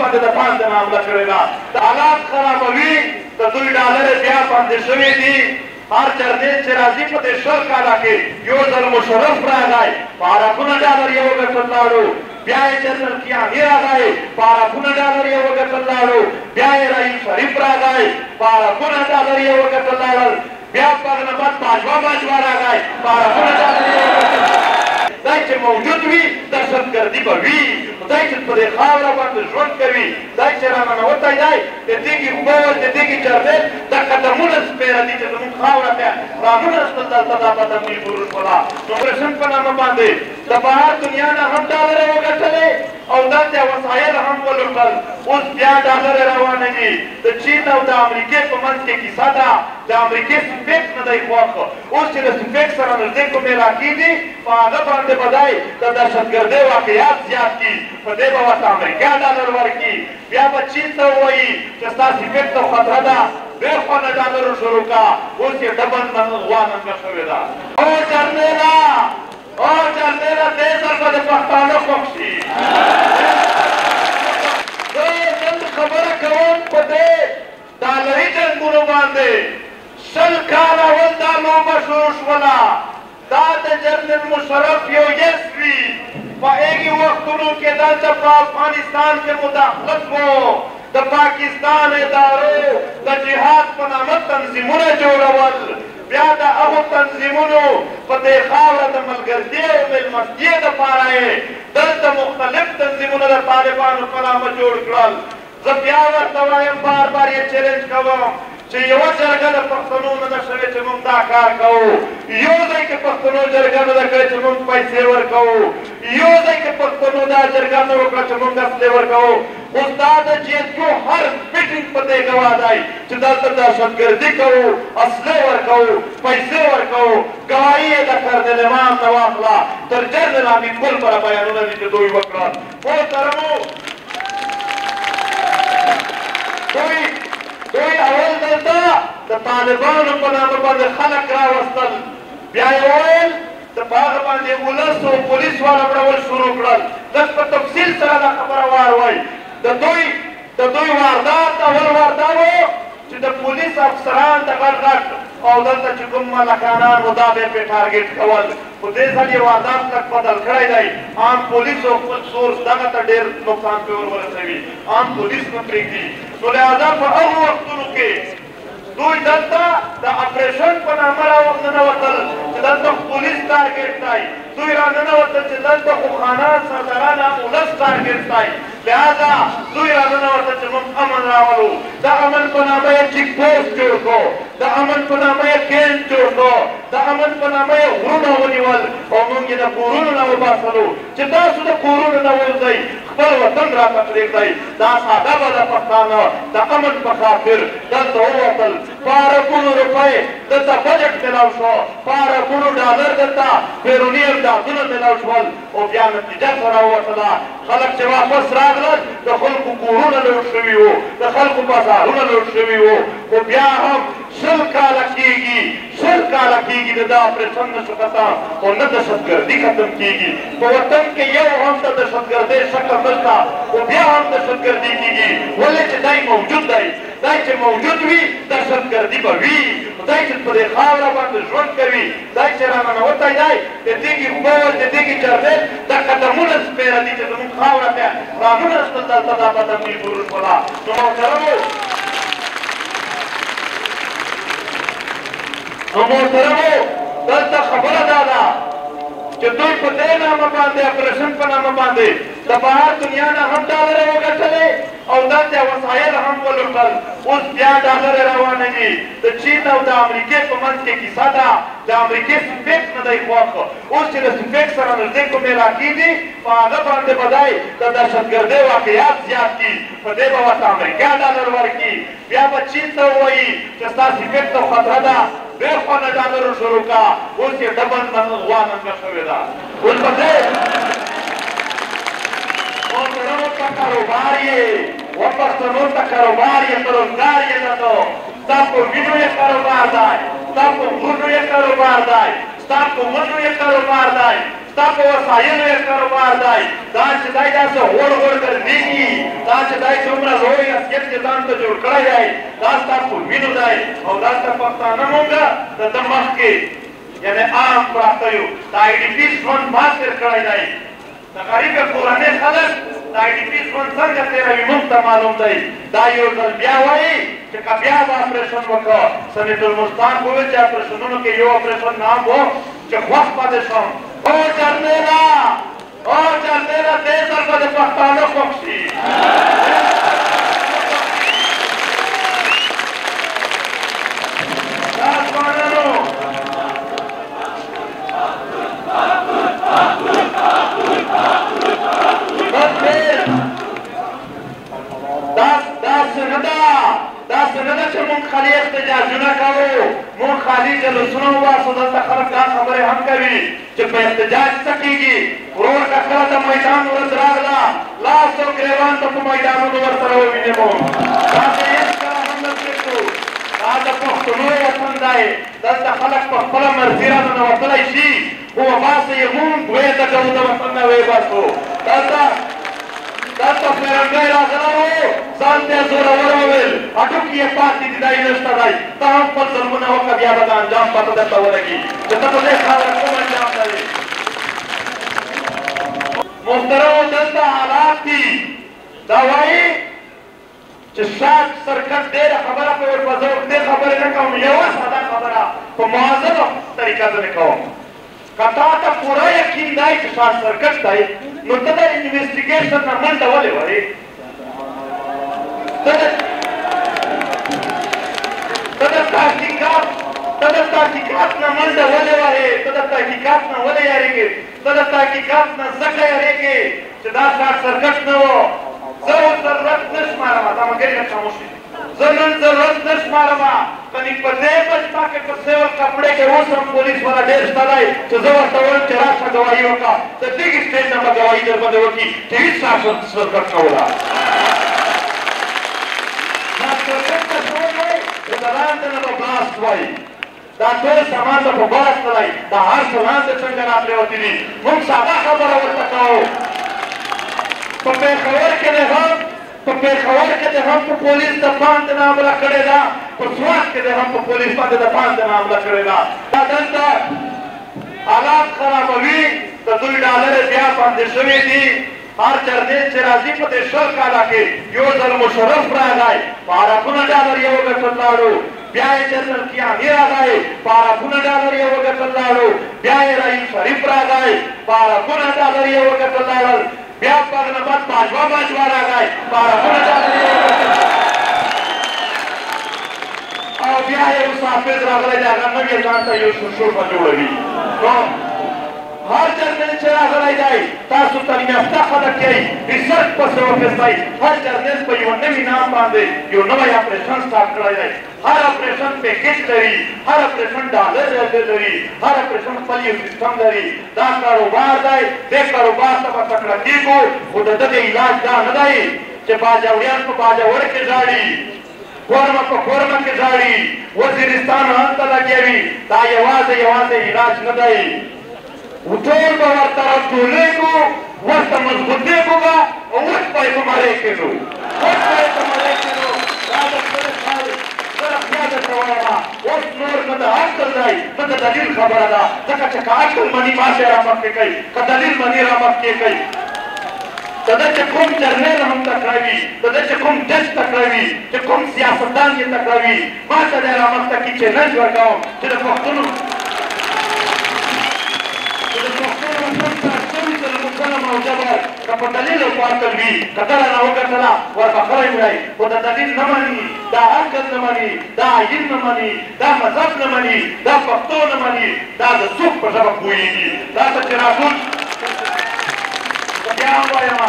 باندې د باندې حمله کړې ده د حالات خرابوي د دوی ډالرې بیا باندې شوي دي هر چردین چې راځي په دې 100 کاله کې یو ځل مشرف راغی په اربونه ډالر یې وګټل لاړو بیا یې جنرل کیاني راغی په اربونه ډالر یې وګټل لاړو بیا یې رئیس شریف راغی په اربونه ډالر یې وګټل لاړل بیا پغنمت باجوا راغی په اربونه ډالر یې وګټل خدای چې موجود وي دهشتګردي به وي خدای چې په دې خاوره باندې ژوند کوي خدای چې راننوتی دی د تیږې خوږ د تیږې چربیل دا قدمونه سپېره دي چې زموږ خاوره ته راننستل دلته دا بدمني شروع شوله د اپرېشن په نامه باندې د بهر دنیا نه هم ډالرې وګټلې او دلته وسایل هم ولوټل اوس بیا ډالرې روانې دي د چین او د امریکې په منځ کې کیسه ده د امریکې سپیک نه دی خوښ اوس چې د سپیک سره نږدې کوم علاقې دي په هغه باندې به دی د دهشتګردۍ واقعیات زیات دي په دې به ورته امریکا ډالر ورکړي بیا به چین ته ووایي چې ستا سپیک ته خطره ده بیا خوا نه ډالرو شروع کړه اوس یې ډبل غوا ننګه شوې ده او جرنیله دې ځل به د پښتانه خوښ شي زه نن خبره کوم په دې ډالري جنګونو باندې 100 کاله اول دا لوبه شروع شوله دا د جنرال مشرف یو یس وي په هغې وختونو کې دلته په افغانستان کې مداخلت و د پاکستان ادارو د جهاد په نامه تنظیمونه جوړول بیا د هغو تنظیمونو په دې خاوره د ملګرتۍ او مېلمستۍ دپاره یې دلته مختلف تنظیمونه د طالبانو په نامه جوړ کړل زه بیا ورته وایم بار بار یې چیلنج کوم چې یوه جرګه د پښتنو نه ده شوې چې موږ دا کار کوو یو ځای کې پښتنو جرګه نه ده کړې چې موږ پیسې ورکوو یو ځای کې پښتنو دا جرګه نه وکړه چې موږ اصلې ورکوو اوس دا د جیتو هر میټینګ په دې ګواه دی چې دلته دهشتګردي کوو اصلې ورکوو پیسې ورکوو ګواهي یې د کرنل امام نه واخله تر جنرال حمید ګل پره بیانونه دي چې دوی وکړل محترمو دوی اول دلته د طالبانو په نامه باندې خلک راوستل بیا یې وویل د په هغه باندې ولس او پولیس والا بړول شروع کړل لږ په تفصیل سره دا خبره واروئ د دوی واردات اول واردات و چې د پولیس افسران د غټ او دلته چې کوم ملکانان و دا به یې پرې ټارګېټ کول خو دې ځل یې واردات لږ بدل کړی دی عام پولیس او خپل سورس دغه ته ډېر نقصان پرې ور ورسوي عام پولیس نه پرېږدي نو لهذا په هغو وختونو کې دوی دلته د اپریشن په نامه راننوتل چې دلته پولیس ټارګېټ دی دوی راننوتل چې دلته خو خانان سرداران ولس ټارګېټ دی لهذا دوی راننوتل چې موږ امن راولو د امن په نامه یې چیک پوسټ جوړ کړو د امن په نامه یې کیمپ جوړ کړو د امن په نامه یې غرونه ونیول او موږ یې د کورونو نه وباسلو چې تاسو د کورونو نه ووځئ خپل وطن راته پرېږدئ دا ساده به د پښتانه د امن په خاطر دلته ووتل په اربونو روپۍ دلته بجټ میلاو شو په اربونو ډالر دلته بیروني امدادونه میلاو شول او بیا نتیجه سره ووتله خلک چې واپس راغلل د خلکو کورونه لوټ شوي وو د خلکو بازارونه لوټ شوي وو خو بیا هم 100 کاله کېږي د دا اپریشن نه شو ختم خو نه دهشتګردي ختم کېږي په وطن کې یو هم د دهشتګردۍ شکل نشته خو بیا هم دهشتګردي کېږي ولې چې دی موجود دی دی چې موجود وي دهشتګردي به وي دی چې په دې خاوره باندې ژوند کوي دی چې راننوتی دی د تیږې خوږ د تیږې چربیل دا قدمونه سپېره دي چې زموږ خاوره ته راننستل دلته دا بدمني شروع شوله نو محترمو دلته خبره دا ده چې دوی په دې نامه باندې اپریشن په نامه باندې د بهر دنیا نه هم ډالرې وګټلې او دلته وسایل هم ولوټل اوس بیا ډالرې روانې دي د چین او د امریکې په منځ کې کیسه ده د امریکې سپیک نه دی خوښ اوس چې د سپیک سره نږدې کوم علاقې دي په هغه باندې به دی د دهشتګردۍ واقعیات زیات دي په دې به ورته امریکا ډالر ورکړي بیا به چین ته ووایي چې ستا سپیک ته خطره ده بیا خوا نه ډالرو شروع کړه اوس یې ډبل غوا ننګه شوې ده اوس به دی محترمو ته کاروبار یې و پښتنو ته کاروبار یې ته روزګار یې نه تو ستا په وینو یې کاروبار دی ستا په غرونو یې کاروبار دی ستا په ونو یې کاروبار دی ستا په وسایلو یې کاروبار دی دا چې دی داسې غوړ غوړ ګرځېږي دا چې دی څومره لوی حیثیت چې ځان ته جوړ کړی دی دا ستا په وینو دی او دا ستا پښتانه مونږه د ده مخکې یعنې عام پراته یو د آی ډي پي ژوند ما تېر کړی دی د غریبې کورنۍ خلک د آی ډي پي ژوند څنګه تېروي موږ ته معلوم دی دا یو ځل بیا وایي چې که بیا به اپریشن وکړه سمیت الملتان وویل چې اپریشنونو کې یو اپریشن نام و چې خوښ پاتې شم او جرنیله دې ځل به د پښتانه خوښ شي دا ځوانانو داسې نه ده چې مونږ خالي احتجاجونه کوو مونږ خالي جلوسونه وباسو دلته خلک دا خبرې هم کوي چې په احتجاج څه کېږي ورور که کله د میدان ورځ راغله لاس او ګرېوان ته په میدانونو ورسره ووینې مونږ داسې هېڅکله هم نه پرېږدو دا د پښتنو وطن دی دلته خلک په خپله مرضي راننوتلی شي خو وباسه یې مونږ ویې د کوو د وطن نه ویې باسو دلته فرنګی راغلی و ځان ته یې زورور وویل هډوکي یې پاتې دي دا یې نشته دی ته هم خپل ظلمونه وکړه بیا به د انجام پته درته ولګي چې ته په دې خاوره کوم انجام لرې محترمو دلته حالات دي دا وایي چې شاک سرکټ ډېره خبره په ورپزه دې خبرې نه کوم یوه ساده خبره په مهذبه طریقه زه نه کوم که تا ته پوره یقین دی چې شاک سرکټ دی نو ته د انویسټیګیشن نه منډه ولې وړې ته د تحقیقات نه منډه ولې وړې ته د تحقیقات نه ولې یارېږې ته د تحقیقات نه ځکه یارېږې چې دا شاک سرکټ نه و زه اوس ضرورت نه شمارم دا ملګري لږ خاموش شي زه نن ضرورت نه شمارم کني په دې مجمع کې په سیول کپړې کې اوس هم پولیس والا ډېر شته دی چې زه ورته وایم چې راشه ګواهي وکړه د دغې سټېج نه به ګواهي در باندې وکړي چې هېڅ شاک سرکټ نه وله شاک سرکټ ته څه وایي چې د لاندې نه به بلاست وایي دا ټول سامان به په بلاست تللی دا هر څه لاندې څنګه راپرېوتي دي موږ ساده خبره ورته کوو په پېښور کې دې هم په پولیس د باندې نه حمله کړې ده په سوات کې دې هم په پولیس باندې د باندې نه حمله کړې ده دا دلته حالات خرابوي د دوی ډالرې بیا باندې شوي دي هر چرنیز چې راځي په دې 100 کاله کې یو ځل مشرف راغی په اربونه ډالر یې وګټل لاړو بیا یې جنرل کیاني راغی په اربونه ډالر یې وګټل لاړو بیا یې رئیس شریف راغی په اربونه ډالر یې وګټل لاړل بیا پغنمت باجوا راغی په اربونه ډالر یې وګټل او بیا یې مسافر راغلی دی هغه نوی ځان ته یو شوربه جوړوي هر جرنیل چې راغلی دی تاسو تعلیم یافته خلک یئ ریسرچ پسې واخیستی هر جرنیل په یوه نوي نام باندې یو نوی اپریشن سټارټ کړی دی هر اپریشن پیکیج لري هر اپریشن ډالر لري هر اپریشن خپل یو سیسټم لري دا کاروبار دی دې کاروبار ته به تکړه کېږو خو د ده د علاج دا نه دی چې باجوړیان په باجوړ کې ژاړي خورمه په خورمه کې ژاړي وزیرستان هلته لګوي دا یوازې علاج نه دی ټول به ورته راټولېږو ورته مضبوطېږو به او اوس به یې په مرۍ کېږو دا د خپلې خاورې زه بیا درته وایم اوس نور نه د عقل دی نه د دلیل خبره ده ځکه چې که عقل مني ماشی رامخکې کوي که دلیل مني رامخکې کوي د ده چې کوم جرنیل هم تکړوي د ده چې کوم جج تکړوي چې کوم سیاستدان یې تکړوي ما ته دی رامخته کي چیلنج ورکوم چې د پښتنو که په دلیل او په عقل وي که کله نه وګټله وربخښلی وی خو د دلیل نه مني دا عقل نه مني دا عین نه مني دا مذهب نه مني دا پښتو نه مني دا د څوک په ژبه پوهېږي دا ته چې راټول بیا هم وایم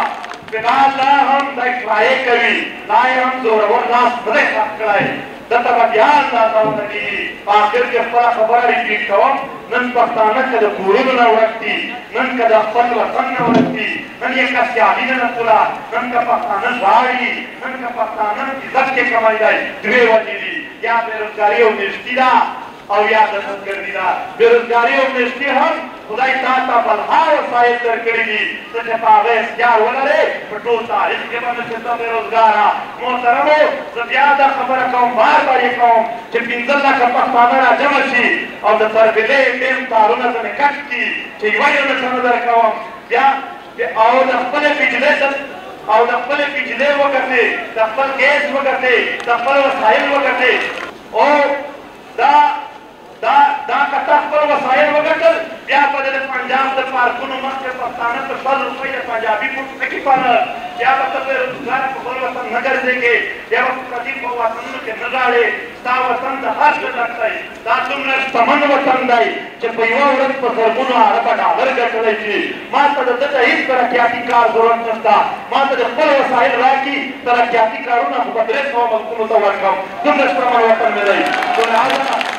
چې دا لا هم دا اشرایې کوي دا یې هم زورور لاس نه دی خاص کړی دته به بیا اندازونه کېږي په آخر کې خپله خبره ریپیټ کوم نن پښتانه که د کورونو نه ورک دي نن که د خپل وطن نه ورک دي نن یې که سیالي نه نکوله نن که پښتانه ژاړي نن که پښتانه عزت کې کمی دی دوې وجې دي یا بېروزګاري او نیستي ده او یا دهشتګردي ده بېروزګاري او میشتي هم خدای تا ته بلها وسایل درکړي دي ته چې په هغه اختیار ولرې په ټول تاریخ کې به نشې ته بېروزګاره محترمو زه بیا دا خبره کوم بار بار یې کوم چې 15 لکه پښتانه راجمع شي او د تربیلې ډېم تارونه ځنې کټ کړي چې یوه یو نښه نه درکوم بیا او د خپلې بجلۍ او د خپلې بجلۍ وکتې د خپل ګیس وکتې د خپل وسایل وکتې او دا که تا خپل وسایل وګټل بیا به د پنجاب د پارکونو مخکې پښتانه په 100 روپۍ د پنجابي بوټ نه کې پالل بیا به ته بېروزګاره په خپل وطن نه ګرځېږې بیا به په قدیم په وطنونو کې نه لاړې ستا وطن د هر څه ډک دی دا دومره شتمن وطن دی چې په یوه ورځ په زرګونو اربه ډالر ګټلی شي ما ته د ده ته هېڅ ترقیاتي کار ضرورت نشته ما ته د خپل وسایل راکړي ترقیاتي کارونه خو په 300 ملکونو ته ورکړم دومره شتمن وطن مې دی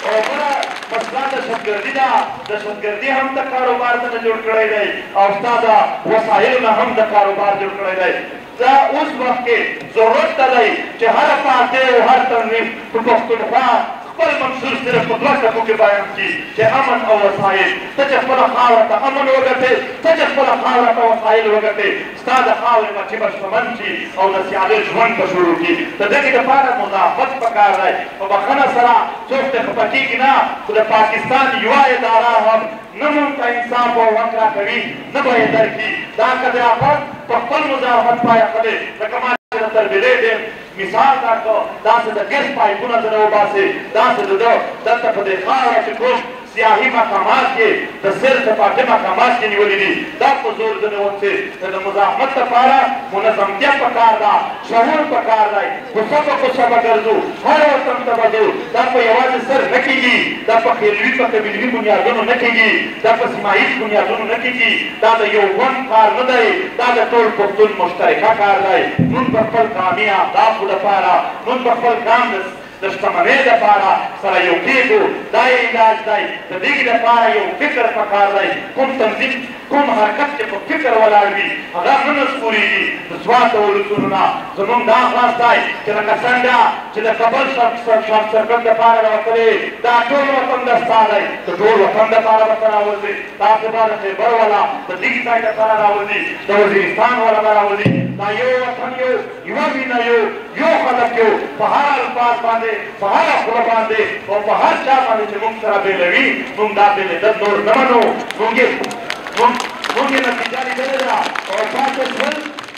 او بله مسله دهشتګردي ده دهشتګردي هم د کاروبار ته نه جوړ کړی دی او ستا د وسایلو نه هم د کاروبار جوړ کړی دی دا اوس وخت کې ضرورت ته دی چې هره پارټۍ او هر تنظیم په پښتونخوا خپل منشور صرف په 2 ټکو کې بیان کړي چې امن او وسایل ته چې خپله خاوره ته امن وګټې ته چې خپله خاوره ته وسایل وګټې ستا د خاورې بچې به شتمن شي او د سیالۍ ژوند به شروع کړي د دغې دپاره مضافت پکار دی په بښنه سره څوک ته خفه کېږي نه خو د پاکستان یوه اداره هم نه موږ ته انصاف او حق راکوي نه به یې درکړي دا که د آفت په خپل مضافت پایه ښه دی لکه ما د تربیلې ډېر مثال راکړو داسې د ګیس پایپونه ځنه وباسې داسې د ده دلته په دې خاوره چې کوم سیاحي مقامات کې د سیل سپاټې مقامات کې نیولي دي دا په زور ځنې وڅې د مزاحمت لپاره منظمتیا پکار ده شعور پکار دی کوڅه په کوڅه به ګرځو هر وطن ته به ځو دا په یوازې سر نه کېږي دا په خیلوي په قبیلوي بنیادونو نه کېږي دا په سیمه ییز بنیادونو نه کېږي دا د یو ګوند کار نه دی دا د ټول پښتون مشترکه کار دی موږ په خپل قامي اهدافو لپاره موږ په خپل قام د شتمنۍ دپاره سره یو کېږو دا یې علاج دی د دې دپاره یو فکر پکار دی کوم تنظیم کوم حرکت چې په فکر ولاړ وي هغه نه نسپورېږي د سوات د ولسونو نه زموږ دا خلاص دی چې لکه څنګه چې د کابل شارټسرکټ دپاره راوتلې دا ټول وطن د ستا دی د ټول وطن دپاره به ته راوځې تاسې به د خیبر والا د دغې ځای دپاره راوځي د وزیرستان والا به راوځي دا یو وطن یوه وینه یو خلک یو په هر الفاظ باندې په هره خوله باندې او په هر چا باندې چې موږ سره بېلوي موږ دا بېلېدل نور نه منو موږ یې نتیجه لیدلې ده او پاتې شول